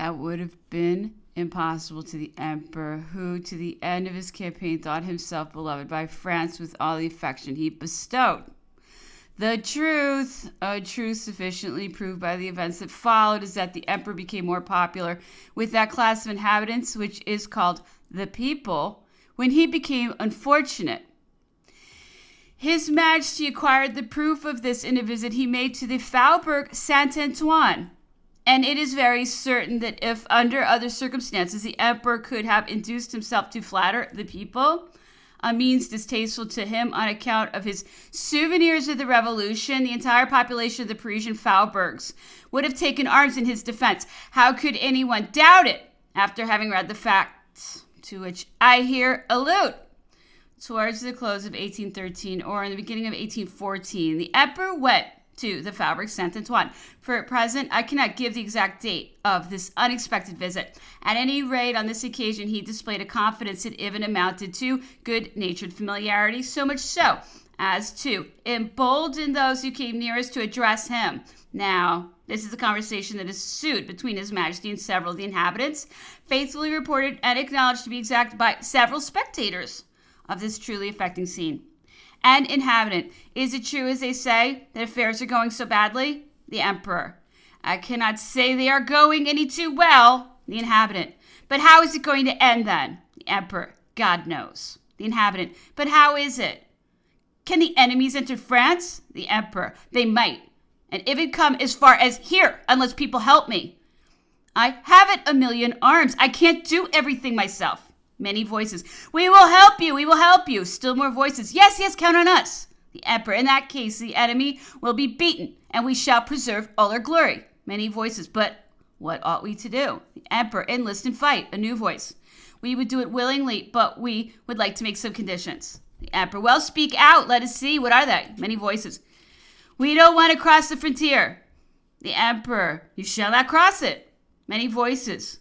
That would have been impossible to the emperor, who to the end of his campaign thought himself beloved by France with all the affection he bestowed. The truth, a truth sufficiently proved by the events that followed, is that the emperor became more popular with that class of inhabitants, which is called the people, when he became unfortunate. His Majesty acquired the proof of this in a visit he made to the Faubourg Saint-Antoine. And it is very certain that if, under other circumstances, the emperor could have induced himself to flatter the people, a means distasteful to him on account of his souvenirs of the revolution, the entire population of the Parisian Faubourgs would have taken arms in his defense. How could anyone doubt it after having read the facts to which I here allude? Towards the close of 1813 or in the beginning of 1814, the emperor went to the Faubourg Saint-Antoine. For at present, I cannot give the exact date of this unexpected visit. At any rate, on this occasion, he displayed a confidence that even amounted to good-natured familiarity, so much so as to embolden those who came nearest to address him. Now, this is a conversation that ensued between His Majesty and several of the inhabitants, faithfully reported and acknowledged to be exact by several spectators of this truly affecting scene. An inhabitant, is it true, as they say, that affairs are going so badly? The emperor, I cannot say they are going any too well. The inhabitant, but how is it going to end then? The emperor, God knows. The inhabitant, but how is it? Can the enemies enter France? The emperor, they might, and if it come as far as here, unless people help me. I haven't a million arms. I can't do everything myself. Many voices. We will help you. We will help you. Still more voices. Yes, yes, count on us. The emperor. In that case, the enemy will be beaten, and we shall preserve all our glory. Many voices. But what ought we to do? The emperor. Enlist and fight. A new voice. We would do it willingly, but we would like to make some conditions. The emperor. Well, speak out. Let us see. What are they? Many voices. We don't want to cross the frontier. The emperor. You shall not cross it. Many voices.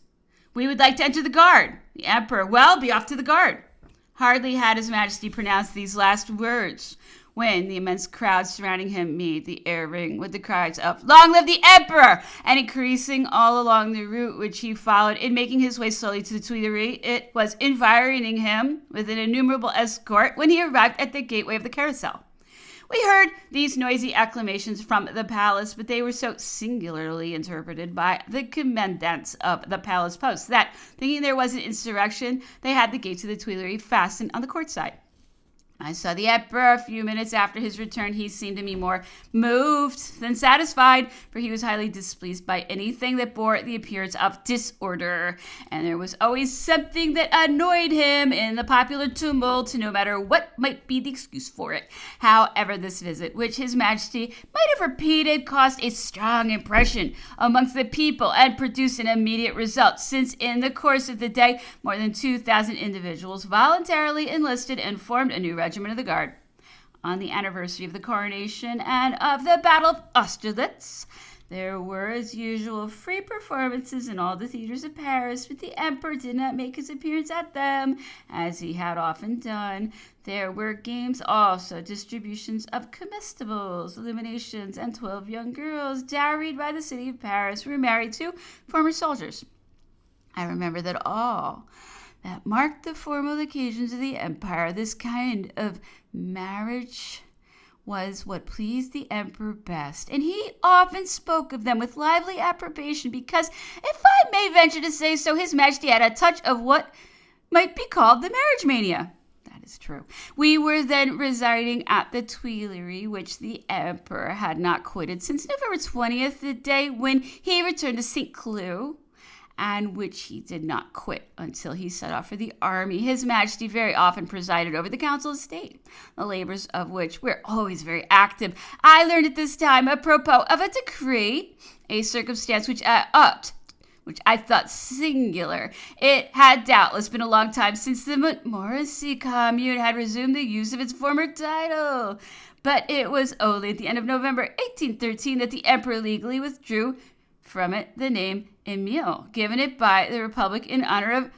We would like to enter the guard. The emperor, well, be off to the guard. Hardly had His Majesty pronounced these last words when the immense crowd surrounding him made the air ring with the cries of, Long live the emperor! And increasing all along the route which he followed in making his way slowly to the Tuileries, it was environing him with an innumerable escort when he arrived at the gateway of the Carousel. We heard these noisy acclamations from the palace, but they were so singularly interpreted by the commandants of the palace post that, thinking there was an insurrection, they had the gates of the Tuileries fastened on the court side. I saw the emperor a few minutes after his return. He seemed to me more moved than satisfied, for he was highly displeased by anything that bore the appearance of disorder, and there was always something that annoyed him in the popular tumult, no matter what might be the excuse for it. However, this visit, which His Majesty might have repeated, caused a strong impression amongst the people and produced an immediate result, since in the course of the day, more than 2,000 individuals voluntarily enlisted and formed a new regiment of the guard. On the anniversary of the coronation and of the Battle of Austerlitz, there were, as usual, free performances in all the theaters of Paris, but the emperor did not make his appearance at them, as he had often done. There were games also, distributions of comestibles, illuminations, and 12 young girls, dowried by the city of Paris, were married to former soldiers. I remember that all that marked the formal occasions of the empire, this kind of marriage was what pleased the emperor best, and he often spoke of them with lively approbation because, if I may venture to say so, His Majesty had a touch of what might be called the marriage mania. That is true. We were then residing at the Tuileries, which the emperor had not quitted since November 20th, the day when he returned to St. Cloud, and which he did not quit until he set off for the army. His Majesty very often presided over the Council of State, the labors of which were always very active. I learned at this time, apropos of a decree, a circumstance which I thought singular. It had doubtless been a long time since the Montmorency commune had resumed the use of its former title, but it was only at the end of November 1813 that the emperor legally withdrew from it the name Emile, given it by the Republic in honor of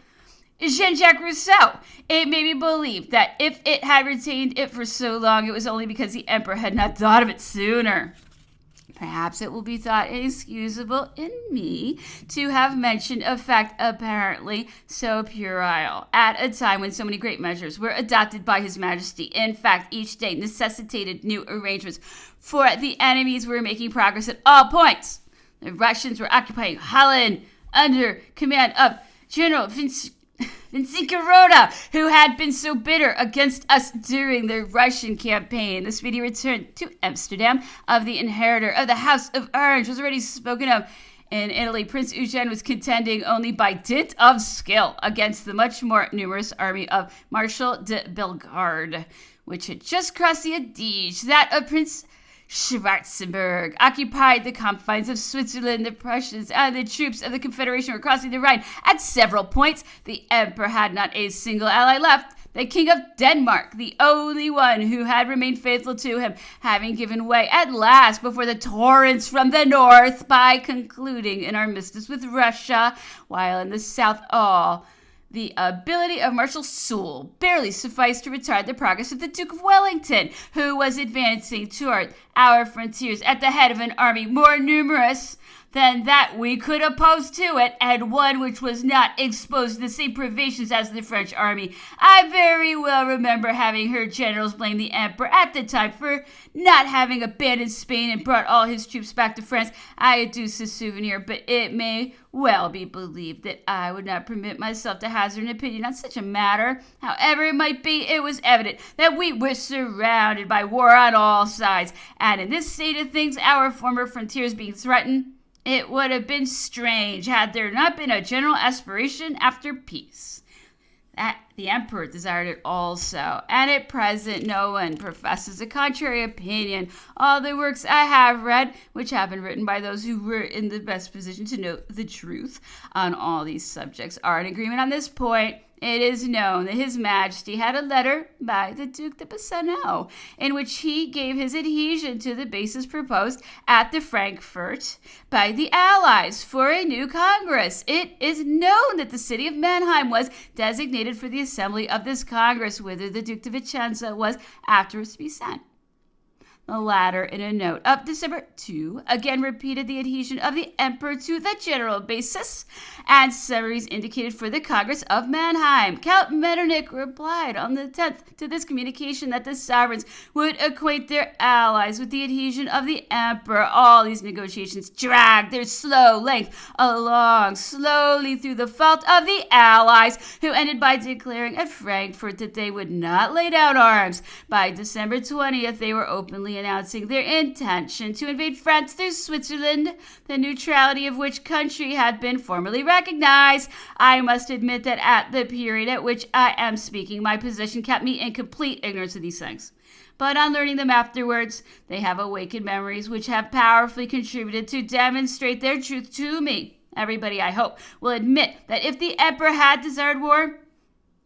Jean-Jacques Rousseau. It may be believed that if it had retained it for so long, it was only because the emperor had not thought of it sooner. Perhaps it will be thought inexcusable in me to have mentioned a fact apparently so puerile at a time when so many great measures were adopted by His Majesty. In fact, each day necessitated new arrangements, for the enemies were making progress at all points. The Russians were occupying Holland under command of General Vincenkarota, who had been so bitter against us during the Russian campaign. The speedy return to Amsterdam of the inheritor of the House of Orange was already spoken of. In Italy, Prince Eugene was contending only by dint of skill against the much more numerous army of Marshal de Bellegarde, which had just crossed the Adige. That of Prince Schwarzenberg occupied the confines of Switzerland. The Prussians and the troops of the Confederation were crossing the Rhine. At several points, the emperor had not a single ally left. The King of Denmark, the only one who had remained faithful to him, having given way at last before the torrents from the north by concluding an armistice with Russia, while in the south the ability of Marshal Soult barely sufficed to retard the progress of the Duke of Wellington, who was advancing toward our frontiers at the head of an army more numerous than that we could oppose to it, and one which was not exposed to the same privations as the French army. I very well remember having heard generals blame the emperor at the time for not having abandoned Spain and brought all his troops back to France. I adduce a souvenir, but it may well be believed that I would not permit myself to hazard an opinion on such a matter. However it might be, it was evident that we were surrounded by war on all sides, and in this state of things, our former frontiers being threatened, it would have been strange had there not been a general aspiration after peace. That the emperor desired it also, and at present no one professes a contrary opinion. All the works I have read, which have been written by those who were in the best position to know the truth on all these subjects, are in agreement on this point. It is known that His Majesty had a letter by the Duc de Bassano, in which he gave his adhesion to the basis proposed at the Frankfurt by the Allies for a new Congress. It is known that the city of Mannheim was designated for the assembly of this Congress, whither the Duc de Vicenza was afterwards to be sent. The latter, in a note of December 2, again repeated the adhesion of the emperor to the general basis and summaries indicated for the Congress of Mannheim. Count Metternich replied on the 10th to this communication that the sovereigns would acquaint their allies with the adhesion of the emperor. All these negotiations dragged their slow length along slowly through the fault of the allies, who ended by declaring at Frankfurt that they would not lay down arms. By December 20th, they were openly announcing their intention to invade France through Switzerland, the neutrality of which country had been formally recognized. I must admit that at the period at which I am speaking, my position kept me in complete ignorance of these things. But on learning them afterwards, they have awakened memories which have powerfully contributed to demonstrate their truth to me. Everybody, I hope, will admit that if the emperor had desired war,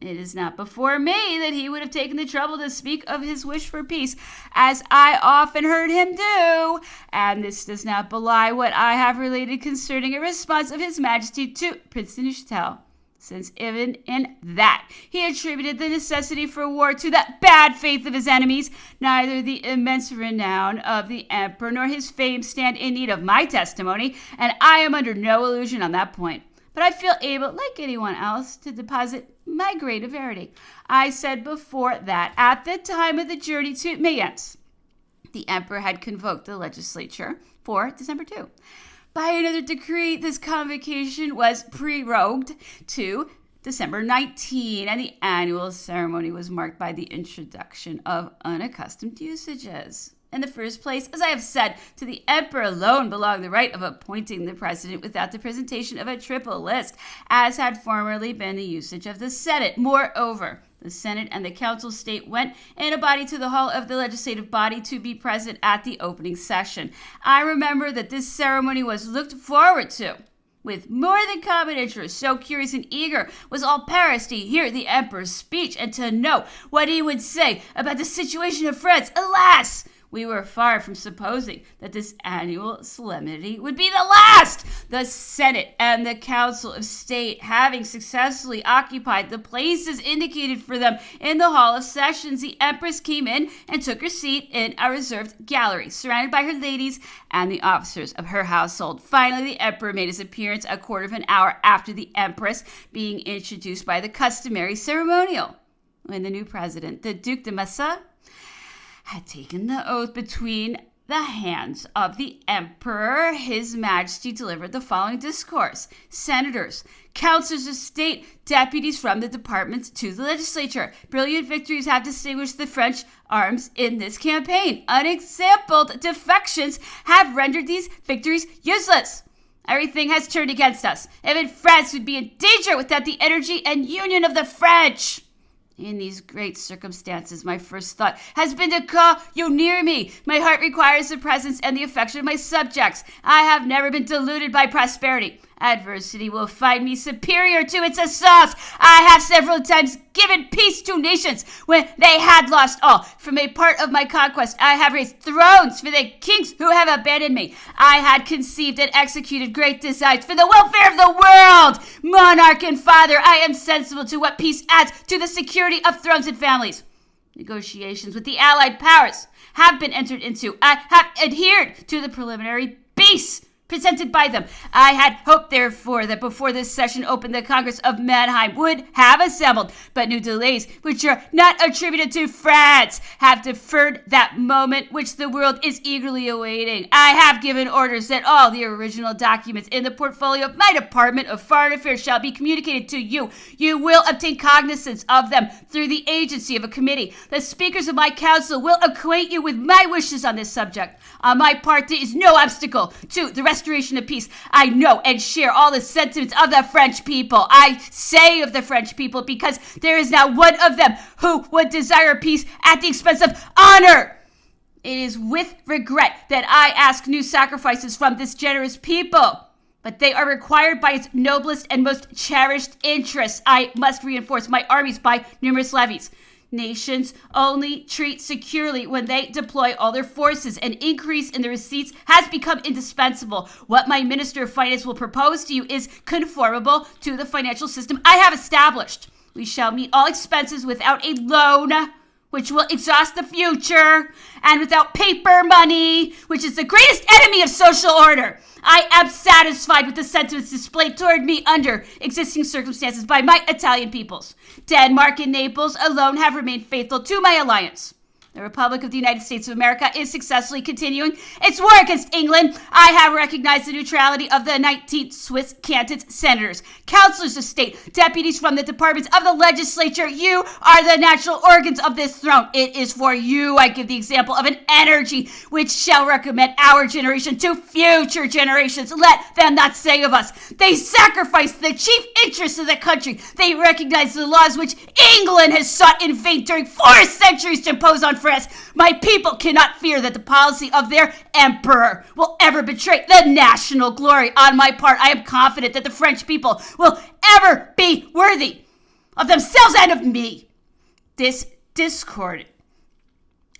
it is not before me that he would have taken the trouble to speak of his wish for peace, as I often heard him do. And this does not belie what I have related concerning a response of His Majesty to Prince de Neuchâtel, since even in that he attributed the necessity for war to the bad faith of his enemies. Neither the immense renown of the emperor nor his fame stand in need of my testimony, and I am under no illusion on that point. But I feel able, like anyone else, to deposit my grade of verity. I said before that at the time of the journey to Mayence, the emperor had convoked the legislature for December 2. By another decree, this convocation was prorogued to December 19, and the annual ceremony was marked by the introduction of unaccustomed usages. In the first place, as I have said, to the emperor alone belonged the right of appointing the president without the presentation of a triple list, as had formerly been the usage of the Senate. Moreover, the Senate and the Council of State went in a body to the hall of the legislative body to be present at the opening session. I remember that this ceremony was looked forward to with more than common interest. So curious and eager was all Paris to hear the emperor's speech and to know what he would say about the situation of France. Alas! We were far from supposing that this annual solemnity would be the last. The Senate and the Council of State, having successfully occupied the places indicated for them in the Hall of Sessions, the Empress came in and took her seat in a reserved gallery, surrounded by her ladies and the officers of her household. Finally, the Emperor made his appearance a quarter of an hour after the Empress, being introduced by the customary ceremonial. When the new president, the Duc de Massa, had taken the oath between the hands of the Emperor, His Majesty delivered the following discourse. Senators, councilors of state, deputies from the departments to the legislature. Brilliant victories have distinguished the French arms in this campaign. Unexampled defections have rendered these victories useless. Everything has turned against us. Even France would be in danger without the energy and union of the French. In these great circumstances, my first thought has been to call you near me. My heart requires the presence and the affection of my subjects. I have never been deluded by prosperity. Adversity will find me superior to its assaults. I have several times given peace to nations when they had lost all. From a part of my conquest, I have raised thrones for the kings who have abandoned me. I had conceived and executed great designs for the welfare of the world. Monarch and father, I am sensible to what peace adds to the security of thrones and families. Negotiations with the allied powers have been entered into. I have adhered to the preliminary peace presented by them. I had hoped, therefore, that before this session opened, the Congress of Mannheim would have assembled, but new delays, which are not attributed to France, have deferred that moment which the world is eagerly awaiting. I have given orders that all the original documents in the portfolio of my Department of Foreign Affairs shall be communicated to you. You will obtain cognizance of them through the agency of a committee. The speakers of my council will acquaint you with my wishes on this subject. On my part, there is no obstacle to the restoration of peace. I know and share all the sentiments of the French people. I say of the French people because there is not one of them who would desire peace at the expense of honor. It is with regret that I ask new sacrifices from this generous people, but they are required by its noblest and most cherished interests. I must reinforce my armies by numerous levies. Nations only treat securely when they deploy all their forces. An increase in the receipts has become indispensable. What my Minister of Finance will propose to you is conformable to the financial system I have established. We shall meet all expenses without a loan, which will exhaust the future, and without paper money, which is the greatest enemy of social order. I am satisfied with the sentiments displayed toward me under existing circumstances by my Italian peoples. Denmark and Naples alone have remained faithful to my alliance. The Republic of the United States of America is successfully continuing its war against England. I have recognized the neutrality of the 19 Swiss canton senators, councilors of state, deputies from the departments of the legislature. You are the natural organs of this throne. It is for you I give the example of an energy which shall recommend our generation to future generations. Let them not say of us, they sacrifice the chief interests of the country. They recognize the laws which England has sought in vain during 4 centuries to impose on France. My people cannot fear that the policy of their emperor will ever betray the national glory. On my part, I am confident that the French people will ever be worthy of themselves and of me. This discord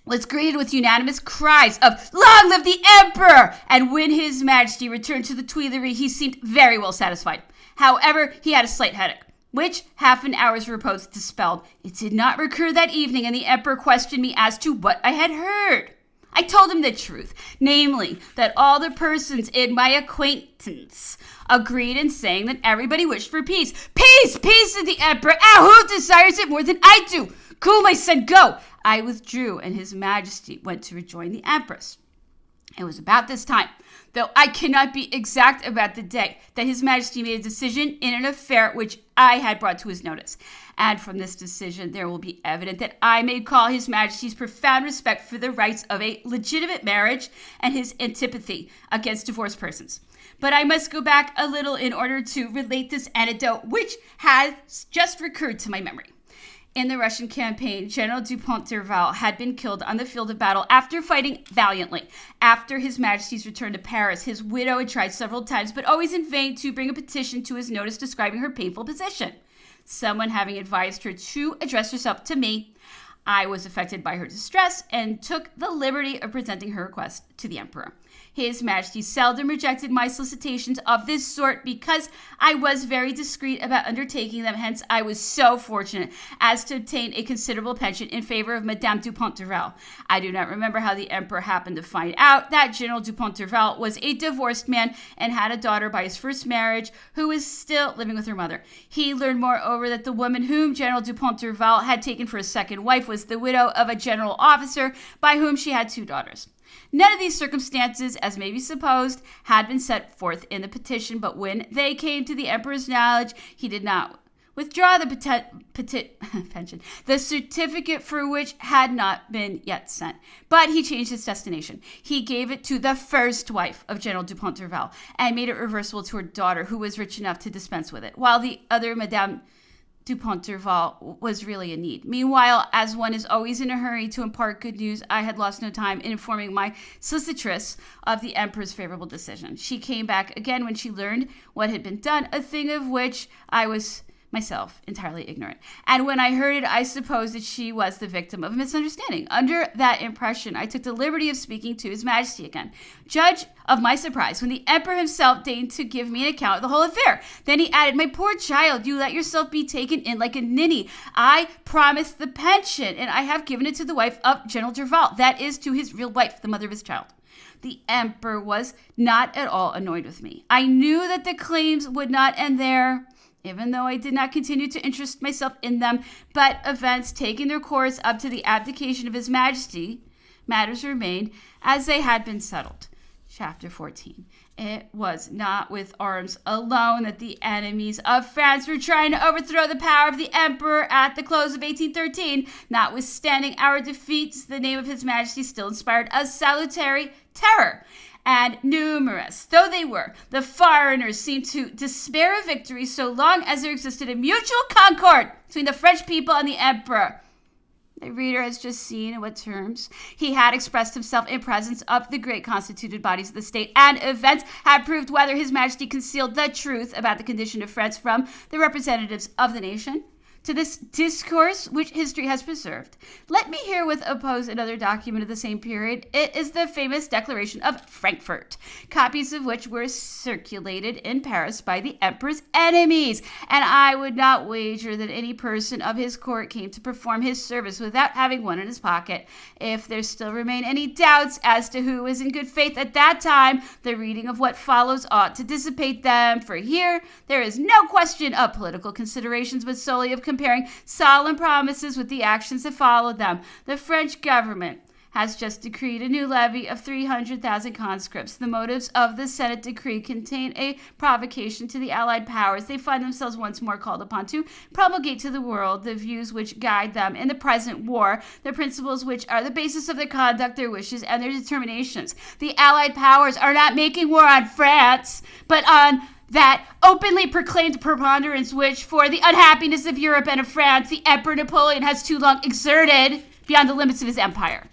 was greeted with unanimous cries of "Long live the Emperor!" And when His Majesty returned to the Tuileries, he seemed very well satisfied. However, he had a slight headache, which half an hour's repose dispelled. It did not recur that evening, and the Emperor questioned me as to what I had heard. I told him the truth, namely, that all the persons in my acquaintance agreed in saying that everybody wished for peace. Peace, peace, said the Emperor. Who desires it more than I do? Cool, my son, go. I withdrew, and His Majesty went to rejoin the Empress. It was about this time, though I cannot be exact about the day, that His Majesty made a decision in an affair which I had brought to his notice. And from this decision, there will be evident that I may call His Majesty's profound respect for the rights of a legitimate marriage and his antipathy against divorced persons. But I must go back a little in order to relate this anecdote, which has just recurred to my memory. In the Russian campaign, General Dupont d'Urville had been killed on the field of battle after fighting valiantly. After His Majesty's return to Paris, his widow had tried several times, but always in vain, to bring a petition to his notice describing her painful position. Someone having advised her to address herself to me, I was affected by her distress and took the liberty of presenting her request to the emperor. His Majesty seldom rejected my solicitations of this sort because I was very discreet about undertaking them. Hence, I was so fortunate as to obtain a considerable pension in favor of Madame Dupont d'Urville. I do not remember how the emperor happened to find out that General Dupont d'Urville was a divorced man and had a daughter by his first marriage who was still living with her mother. He learned, moreover, that the woman whom General Dupont d'Urville had taken for a second wife was the widow of a general officer by whom she had 2 daughters. None of these circumstances, as may be supposed, had been set forth in the petition, but when they came to the emperor's knowledge, he did not withdraw the pension, the certificate for which had not been yet sent. But he changed its destination. He gave it to the first wife of General Dupont d'Urville and made it reversible to her daughter, who was rich enough to dispense with it, while the other Madame Dupont d'Urville was really in need. Meanwhile, as one is always in a hurry to impart good news, I had lost no time in informing my solicitress of the emperor's favorable decision. She came back again when she learned what had been done, a thing of which I was myself entirely ignorant. And when I heard it, I supposed that she was the victim of a misunderstanding. Under that impression, I took the liberty of speaking to His Majesty again. Judge of my surprise when the emperor himself deigned to give me an account of the whole affair. Then he added, "My poor child, you let yourself be taken in like a ninny. I promised the pension, and I have given it to the wife of General d'Urville, that is, to his real wife, the mother of his child." The emperor was not at all annoyed with me. I knew that the claims would not end there, even though I did not continue to interest myself in them, but events taking their course up to the abdication of His Majesty, matters remained as they had been settled. Chapter 14. It was not with arms alone that the enemies of France were trying to overthrow the power of the emperor at the close of 1813. Notwithstanding our defeats, the name of His Majesty still inspired a salutary terror. And numerous though they were, the foreigners seemed to despair of victory so long as there existed a mutual concord between the French people and the emperor. The reader has just seen in what terms he had expressed himself in presence of the great constituted bodies of the state, and events had proved whether His Majesty concealed the truth about the condition of France from the representatives of the nation. To this discourse, which history has preserved, let me herewith oppose another document of the same period. It is the famous Declaration of Frankfurt, copies of which were circulated in Paris by the emperor's enemies, and I would not wager that any person of his court came to perform his service without having one in his pocket. If there still remain any doubts as to who was in good faith at that time, the reading of what follows ought to dissipate them, for here there is no question of political considerations, but solely of comparing solemn promises with the actions that followed them. The French government has just decreed a new levy of 300,000 conscripts. The motives of the Senate decree contain a provocation to the Allied powers. They find themselves once more called upon to promulgate to the world the views which guide them in the present war, the principles which are the basis of their conduct, their wishes, and their determinations. The Allied powers are not making war on France, but on that openly proclaimed preponderance which, for the unhappiness of Europe and of France, the Emperor Napoleon has too long exerted beyond the limits of his empire.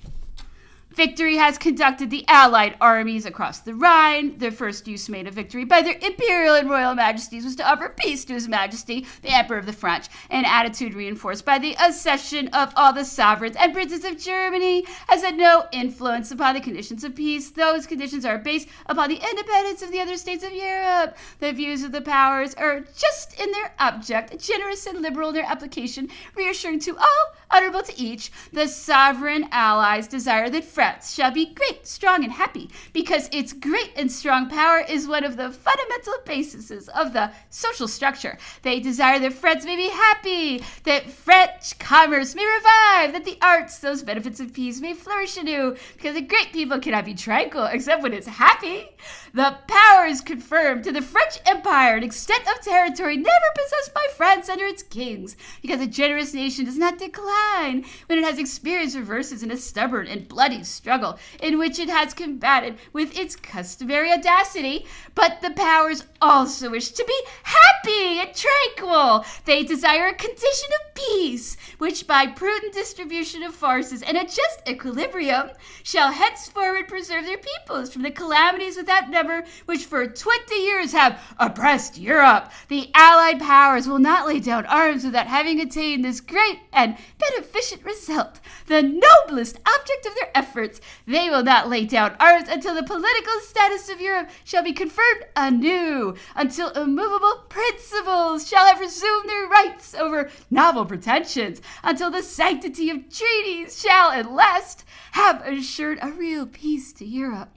Victory has conducted the Allied armies across the Rhine. Their first use made of victory by their imperial and royal majesties was to offer peace to His Majesty, the Emperor of the French, an attitude reinforced by the accession of all the sovereigns and princes of Germany has had no influence upon the conditions of peace. Those conditions are based upon the independence of the other states of Europe. The views of the powers are just in their object, generous and liberal in their application, reassuring to all, honorable to each. The sovereign allies desire that France shall be great, strong, and happy, because its great and strong power is one of the fundamental bases of the social structure. They desire that France may be happy, that French commerce may revive, that the arts, those benefits of peace, may flourish anew, because a great people cannot be tranquil except when it's happy. The powers confirmed to the French Empire an extent of territory never possessed by France under its kings, because a generous nation does not decline when it has experienced reverses in a stubborn and bloody struggle in which it has combated with its customary audacity. But the powers also wish to be happy happy and tranquil. They desire a condition of peace, which by prudent distribution of forces and a just equilibrium shall henceforward preserve their peoples from the calamities without number which for 20 years have oppressed Europe. The Allied powers will not lay down arms without having attained this great and beneficent result, the noblest object of their efforts. They will not lay down arms until the political status of Europe shall be confirmed anew, until immovable principles shall have resumed their rights over novel pretensions, until the sanctity of treaties shall at last have assured a real peace to Europe.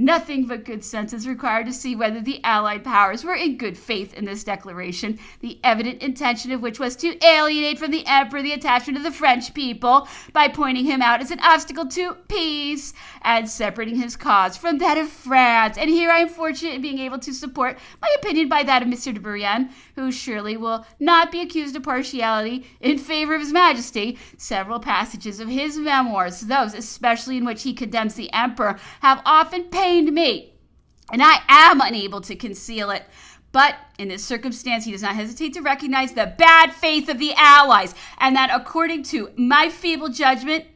Nothing but good sense is required to see whether the Allied powers were in good faith in this declaration, the evident intention of which was to alienate from the Emperor the attachment of the French people by pointing him out as an obstacle to peace and separating his cause from that of France. And here I am fortunate in being able to support my opinion by that of Monsieur de Bourrienne, who surely will not be accused of partiality in favor of His Majesty. Several passages of his memoirs, those especially in which he condemns the Emperor, have often pained me, and I am unable to conceal it. But in this circumstance, he does not hesitate to recognize the bad faith of the Allies, and that according to my feeble judgment,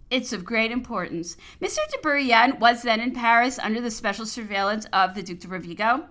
it's of great importance. Monsieur de Bourrienne was then in Paris under the special surveillance of the Duc de Rovigo.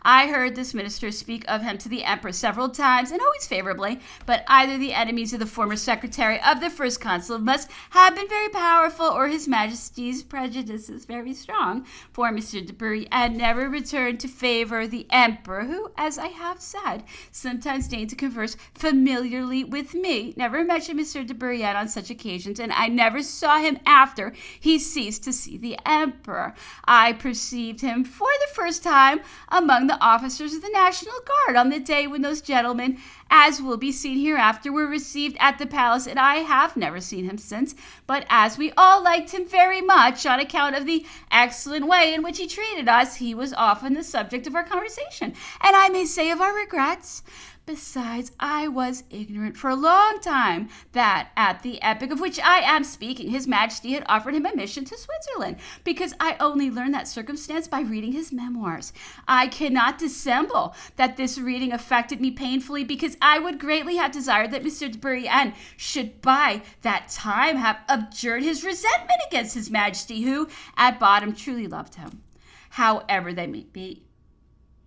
I heard this minister speak of him to the Emperor several times, and always favorably, but either the enemies of the former secretary of the first consul must have been very powerful, or His Majesty's prejudices very strong, for Monsieur de Bourrienne never returned to favor the Emperor, who, as I have said, sometimes deigned to converse familiarly with me, never mentioned Monsieur de Bourrienne on such occasions, and I never saw him after he ceased to see the Emperor. I perceived him for the first time among the officers of the National Guard on the day when those gentlemen, as will be seen hereafter, were received at the palace, and I have never seen him since. But as we all liked him very much on account of the excellent way in which he treated us, he was often the subject of our conversation, and I may say of our regrets. Besides, I was ignorant for a long time that at the epoch of which I am speaking, His Majesty had offered him a mission to Switzerland, because I only learned that circumstance by reading his memoirs. I cannot dissemble that this reading affected me painfully, because I would greatly have desired that Monsieur de Bourrienne should by that time have abjured his resentment against His Majesty, who at bottom truly loved him. However that may be,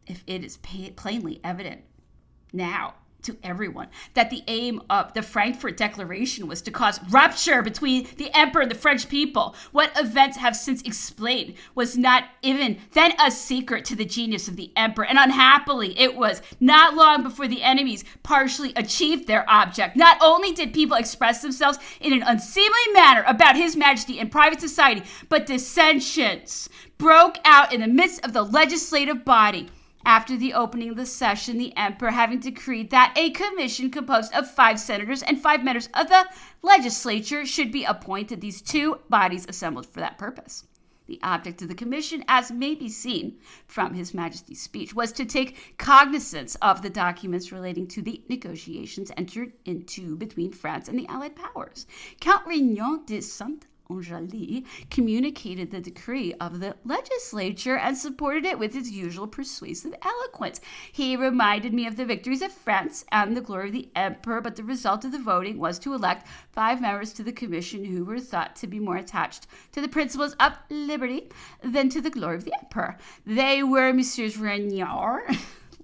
if it is plainly evident now to everyone that the aim of the Frankfurt Declaration was to cause rupture between the Emperor and the French people, what events have since explained was not even then a secret to the genius of the Emperor, and unhappily it was not long before the enemies partially achieved their object. Not only did people express themselves in an unseemly manner about His Majesty in private society, but dissensions broke out in the midst of the legislative body. After the opening of the session, the Emperor having decreed that a commission composed of 5 senators and 5 members of the legislature should be appointed, these 2 bodies assembled for that purpose. The object of the commission, as may be seen from His Majesty's speech, was to take cognizance of the documents relating to the negotiations entered into between France and the Allied powers. Count Rignon de Saint-Angeli communicated the decree of the legislature and supported it with his usual persuasive eloquence. He reminded me of the victories of France and the glory of the Emperor, but the result of the voting was to elect 5 members to the commission who were thought to be more attached to the principles of liberty than to the glory of the Emperor. They were Messieurs Regnier,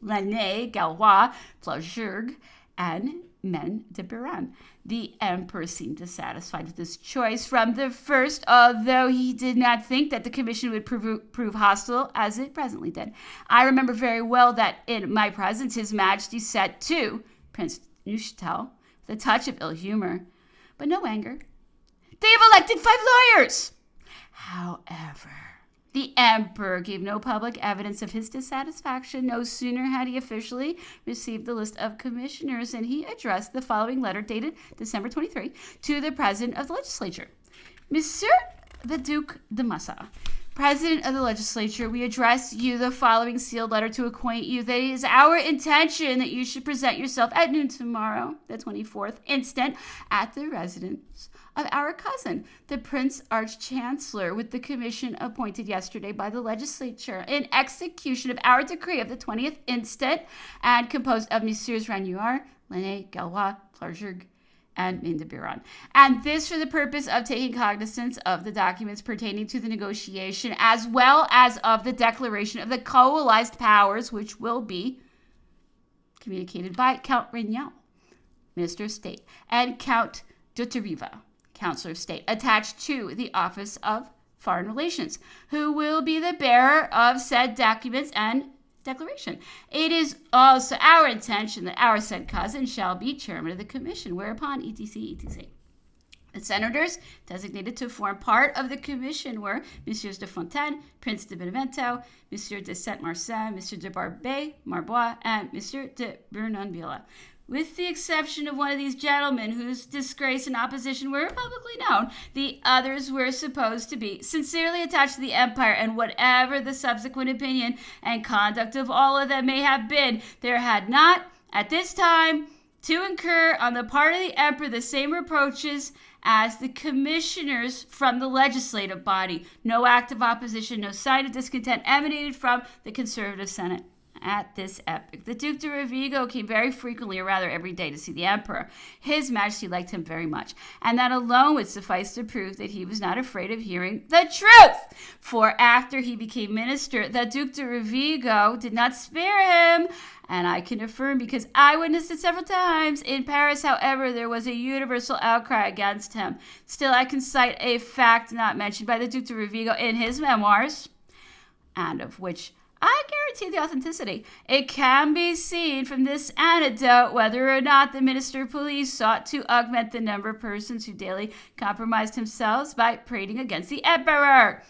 Lannes, Gallois, Plaugergue, and Men de Biran. The Emperor seemed dissatisfied with this choice from the first, although he did not think that the commission would prove hostile as it presently did. I remember very well that in my presence His Majesty said to Prince Neuchâtel, with a touch of ill humor, but no anger, "They have elected 5 lawyers!" However, the Emperor gave no public evidence of his dissatisfaction. No sooner had he officially received the list of commissioners than he addressed the following letter dated December 23 to the President of the Legislature. Monsieur the Duc de Massa, President of the legislature, we address you the following sealed letter to acquaint you that it is our intention that you should present yourself at noon tomorrow, the 24th instant, at the residence of our cousin, the Prince Arch-Chancellor, with the commission appointed yesterday by the legislature in execution of our decree of the 20th instant, and composed of Messieurs Ragnoir, Lenné, Gallois, Plargerg, and Mindebiran. And this for the purpose of taking cognizance of the documents pertaining to the negotiation, as well as of the declaration of the coalesced powers, which will be communicated by Count Rignal, Minister of State, and Count Duteriva, Counselor of State, attached to the Office of Foreign Relations, who will be the bearer of said documents and declaration. It is also our intention that our said cousin shall be chairman of the commission, whereupon etc. etc. The senators designated to form part of the commission were Messieurs de Fontaine, Prince de Benevento, Monsieur de Saint-Marsin, Monsieur de Barbet, Marbois, and Monsieur de Bernonville. With the exception of one of these gentlemen whose disgrace and opposition were publicly known, the others were supposed to be sincerely attached to the empire, and whatever the subsequent opinion and conduct of all of them may have been, there had not, at this time, to incur on the part of the emperor the same reproaches as the commissioners from the legislative body. No act of opposition, no sign of discontent emanated from the conservative Senate. At this epoch, the Duc de Rovigo came very frequently, or rather every day, to see the emperor. His Majesty liked him very much, and that alone would suffice to prove that he was not afraid of hearing the truth. For after he became minister, the Duc de Rovigo did not spare him, and I can affirm because I witnessed it several times. In Paris, however, there was a universal outcry against him. Still, I can cite a fact not mentioned by the Duc de Rovigo in his memoirs, and of which I guarantee the authenticity. It can be seen from this anecdote whether or not the Minister of Police sought to augment the number of persons who daily compromised themselves by prating against the emperor.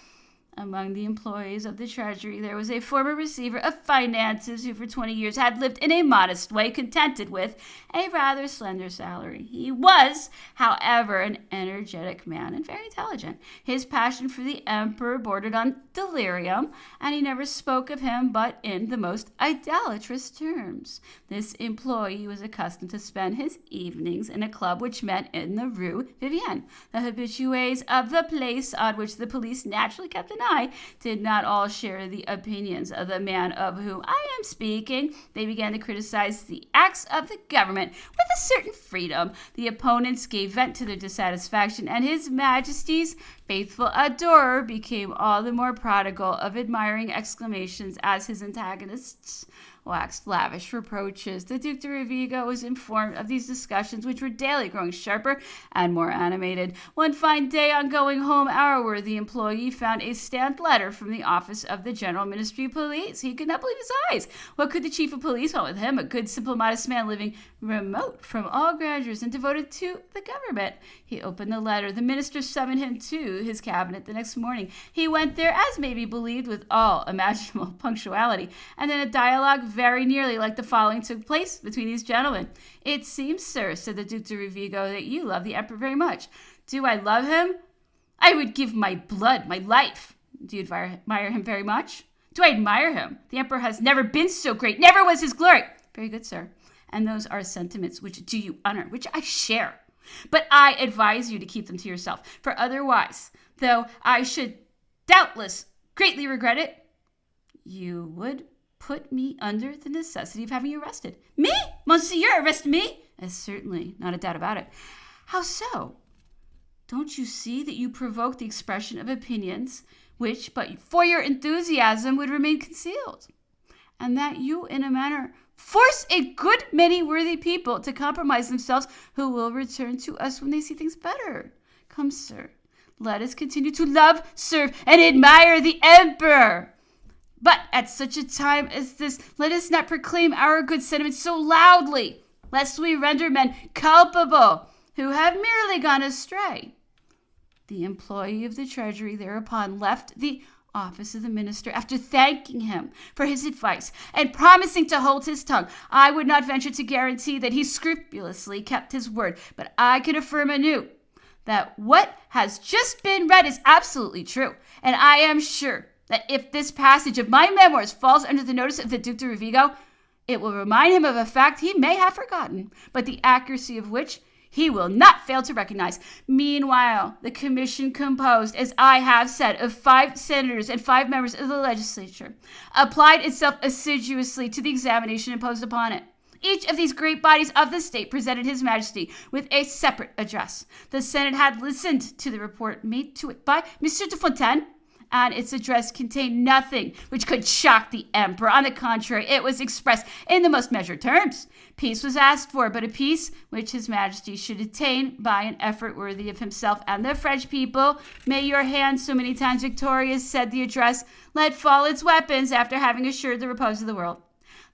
Among the employees of the Treasury, there was a former receiver of finances who for 20 years had lived in a modest way, contented with a rather slender salary. He was, however, an energetic man and very intelligent. His passion for the emperor bordered on delirium, and he never spoke of him but in the most idolatrous terms. This employee was accustomed to spend his evenings in a club which met in the Rue Vivienne. The habitués of the place, on which the police naturally kept an eye, did not all share the opinions of the man of whom I am speaking. They began to criticize the acts of the government with a certain freedom. The opponents gave vent to their dissatisfaction, and His Majesty's faithful adorer became all the more prodigal of admiring exclamations as his antagonists waxed lavish reproaches. The Duc de Rovigo was informed of these discussions, which were daily growing sharper and more animated. One fine day, on going home, our worthy employee found a stamped letter from the office of the General Ministry of Police. He could not believe his eyes. What could the chief of police want with him? A good, simple, modest man living remote from all grandeurs and devoted to the government. He opened the letter. The minister summoned him to his cabinet the next morning. He went there, as may be believed, with all imaginable punctuality, and then a dialogue very nearly like the following took place between these gentlemen. "It seems, sir," said the Duc de Rovigo, "that you love the emperor very much." "Do I love him? I would give my blood, my life." "Do you admire him very much?" "Do I admire him? The emperor has never been so great, never was his glory." "Very good, sir. And those are sentiments which do you honor, which I share. But I advise you to keep them to yourself, for otherwise, though I should doubtless greatly regret it, you would put me under the necessity of having you arrested." "Me? Monseigneur, arrest me?" "Certainly, not a doubt about it." "How so?" "Don't you see that you provoke the expression of opinions which, but for your enthusiasm, would remain concealed? And that you, in a manner, force a good many worthy people to compromise themselves who will return to us when they see things better? Come, sir, let us continue to love, serve, and admire the emperor. But at such a time as this, let us not proclaim our good sentiments so loudly, lest we render men culpable who have merely gone astray." The employee of the Treasury thereupon left the office of the minister after thanking him for his advice and promising to hold his tongue. I would not venture to guarantee that he scrupulously kept his word, but I can affirm anew that what has just been read is absolutely true, and I am sure that if this passage of my memoirs falls under the notice of the Duc de Rovigo, it will remind him of a fact he may have forgotten, but the accuracy of which he will not fail to recognize. Meanwhile, the commission, composed, as I have said, of 5 senators and 5 members of the legislature, applied itself assiduously to the examination imposed upon it. Each of these great bodies of the state presented His Majesty with a separate address. The Senate had listened to the report made to it by Monsieur de Fontaine, and its address contained nothing which could shock the emperor. On the contrary, it was expressed in the most measured terms. Peace was asked for, but a peace which His Majesty should attain by an effort worthy of himself and the French people. May your hand, so many times victorious, said the address, let fall its weapons after having assured the repose of the world.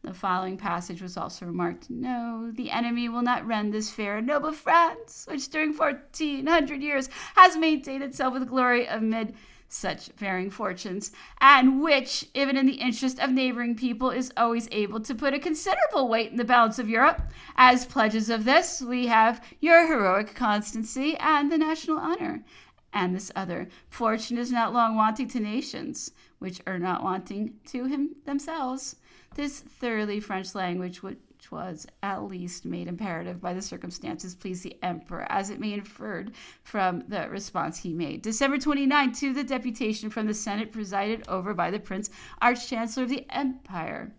The following passage was also remarked. No, the enemy will not rend this fair and noble France, which during 1400 years has maintained itself with glory amid such varying fortunes, and which, even in the interest of neighboring people, is always able to put a considerable weight in the balance of Europe. As pledges of this, we have your heroic constancy and the national honor. And this other, fortune is not long wanting to nations, which are not wanting to themselves. This thoroughly French language, which was at least made imperative by the circumstances, pleased the emperor, as it may inferred from the response he made. December 29, to the deputation from the Senate presided over by the Prince Arch-Chancellor of the Empire.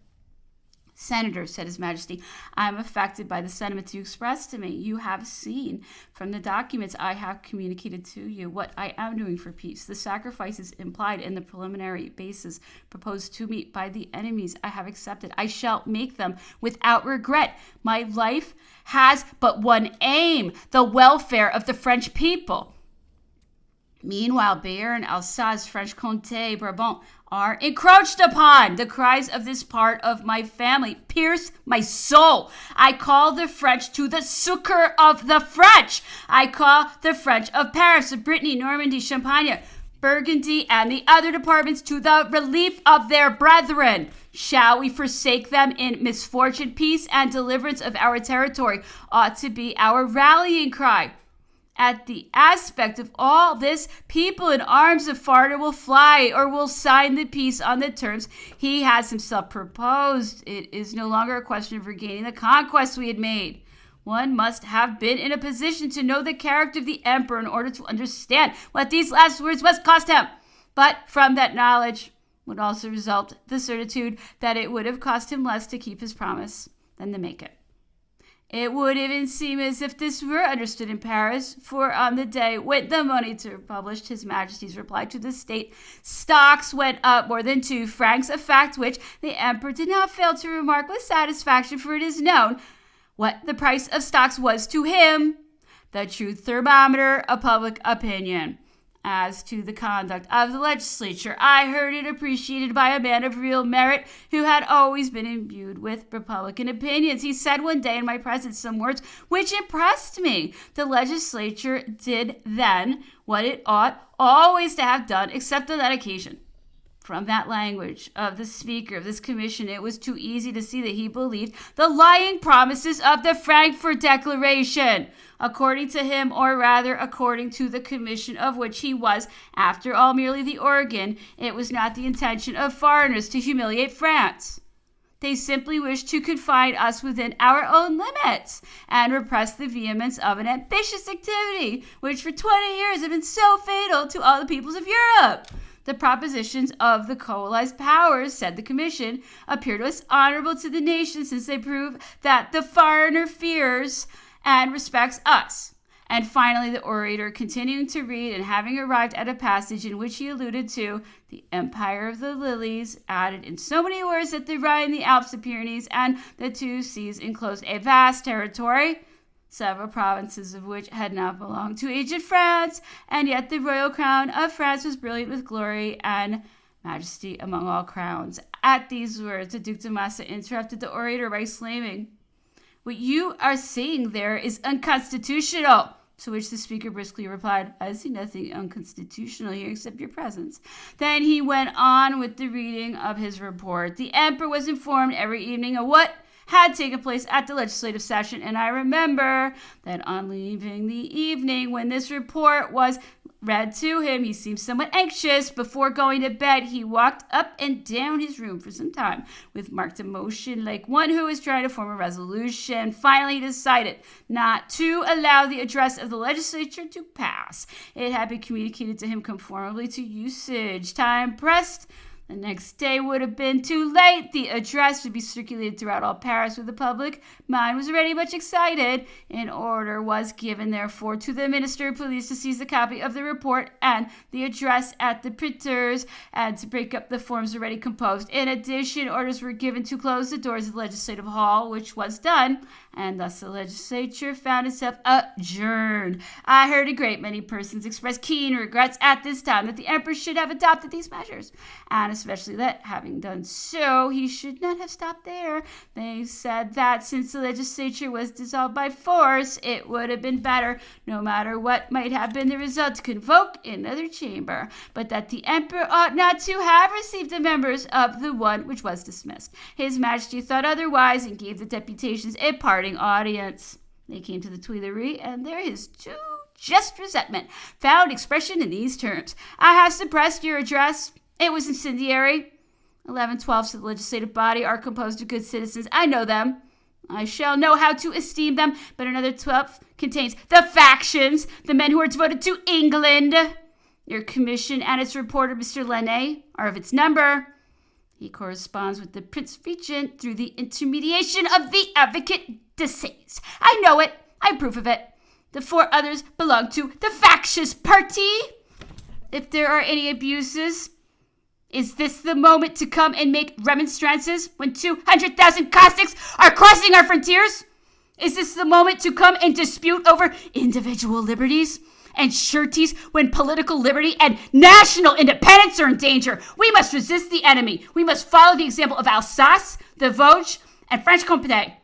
Senator, said His Majesty, I am affected by the sentiments you expressed to me. You have seen from the documents I have communicated to you what I am doing for peace. The sacrifices implied in the preliminary basis proposed to me by the enemies I have accepted. I shall make them without regret. My life has but one aim, the welfare of the French people. Meanwhile, Béarn, Alsace, Franche-Comté, Brabant are encroached upon. The cries of this part of my family pierce my soul. I call the French to the succor of the French. I call the French of Paris, of Brittany, Normandy, Champagne, Burgundy, and the other departments to the relief of their brethren. Shall we forsake them in misfortune? Peace and deliverance of our territory ought to be our rallying cry. At the aspect of all this, people in arms of foreigner will fly or will sign the peace on the terms he has himself proposed. It is no longer a question of regaining the conquest we had made. One must have been in a position to know the character of the emperor in order to understand what these last words must cost him. But from that knowledge would also result the certitude that it would have cost him less to keep his promise than to make it. It would even seem as if this were understood in Paris, for on the day when the Moniteur published His Majesty's reply to the state, stocks went up more than 2 francs, a fact which the emperor did not fail to remark with satisfaction, for it is known what the price of stocks was to him, the true thermometer of public opinion. As to the conduct of the legislature, I heard it appreciated by a man of real merit who had always been imbued with Republican opinions. He said one day in my presence some words which impressed me. The legislature did then what it ought always to have done, except on that occasion. From that language of the speaker of this commission, it was too easy to see that he believed the lying promises of the Frankfurt Declaration. According to him, or rather according to the commission of which he was, after all, merely the organ, it was not the intention of foreigners to humiliate France. They simply wished to confine us within our own limits and repress the vehemence of an ambitious activity, which for 20 years had been so fatal to all the peoples of Europe. The propositions of the coalesced powers, said the commission, appear to us honorable to the nation, since they prove that the foreigner fears and respects us. And finally, the orator, continuing to read and having arrived at a passage in which he alluded to the empire of the lilies, added in so many words that the Rhine, the Alps, the Pyrenees, and the 2 seas enclosed a vast territory, several provinces of which had not belonged to ancient France, and yet the royal crown of France was brilliant with glory and majesty among all crowns. At these words, the Duc de Massa interrupted the orator by exclaiming, "What you are saying there is unconstitutional." To which the speaker briskly replied, "I see nothing unconstitutional here except your presence." Then he went on with the reading of his report. The emperor was informed every evening of what had taken place at the legislative session. And I remember that on leaving the evening, when this report was read to him, he seemed somewhat anxious. Before going to bed, he walked up and down his room for some time with marked emotion, like one who is trying to form a resolution. Finally, he decided not to allow the address of the legislature to pass. It had been communicated to him conformably to usage. Time pressed. The next day would have been too late. The address would be circulated throughout all Paris where the public mind was already much excited. An order was given, therefore, to the Minister of Police to seize the copy of the report and the address at the printers and to break up the forms already composed. In addition, orders were given to close the doors of the Legislative Hall, which was done, and thus the legislature found itself adjourned. I heard a great many persons express keen regrets at this time that the emperor should have adopted these measures, and especially that, having done so, he should not have stopped there. They said that since the legislature was dissolved by force, it would have been better, no matter what might have been the result, to convoke another chamber, but that the emperor ought not to have received the members of the one which was dismissed. His Majesty thought otherwise and gave the deputations a parting audience. They came to the Tuileries, and there his too just resentment found expression in these terms: I have suppressed your address. It was incendiary. 11/12 of the legislative body are composed of good citizens. I know them. I shall know how to esteem them. But another 12 contains the factions, the men who are devoted to England. Your commission and its reporter, Mr. Lenné, are of its number. He corresponds with the Prince Regent through the intermediation of the advocate Desailles. I know it. I approve of it. The 4 others belong to the factious party. If there are any abuses, is this the moment to come and make remonstrances when 200,000 Cossacks are crossing our frontiers? Is this the moment to come and dispute over individual liberties and sureties when political liberty and national independence are in danger? We must resist the enemy. We must follow the example of Alsace, the Vosges, and Franche-Comté,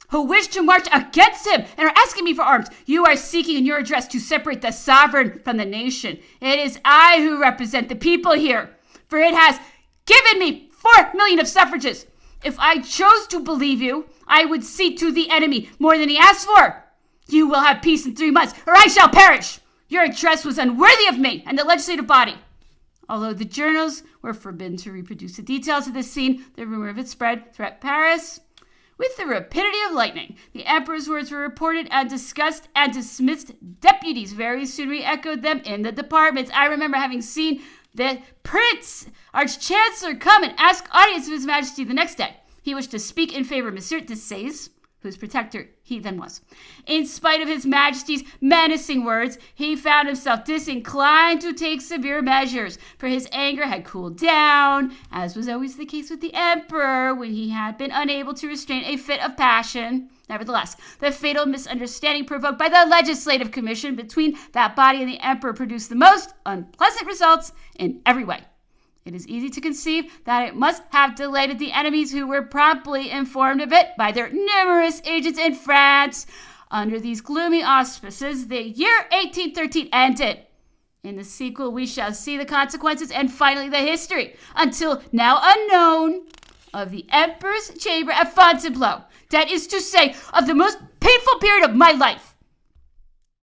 who wish to march against him and are asking me for arms. You are seeking in your address to separate the sovereign from the nation. It is I who represent the people here, for it has given me 4 million of suffrages. If I chose to believe you, I would cede to the enemy more than he asked for. You will have peace in 3 months, or I shall perish. Your address was unworthy of me and the legislative body. Although the journals were forbidden to reproduce the details of this scene, the rumor of it spread throughout Paris with the rapidity of lightning. The emperor's words were reported and discussed, and dismissed deputies very soon re-echoed them in the departments. I remember having seen the Prince Arch-Chancellor come and ask audience of His Majesty the next day. He wished to speak in favor of Monsieur Desailles, whose protector he then was. In spite of His Majesty's menacing words, he found himself disinclined to take severe measures, for his anger had cooled down, as was always the case with the emperor when he had been unable to restrain a fit of passion. Nevertheless, the fatal misunderstanding provoked by the Legislative Commission between that body and the emperor produced the most unpleasant results in every way. It is easy to conceive that it must have delighted the enemies, who were promptly informed of it by their numerous agents in France. Under these gloomy auspices, the year 1813 ended. In the sequel, we shall see the consequences and finally the history, until now unknown, of the Emperor's chamber at Fontainebleau. That is to say, of the most painful period of my life.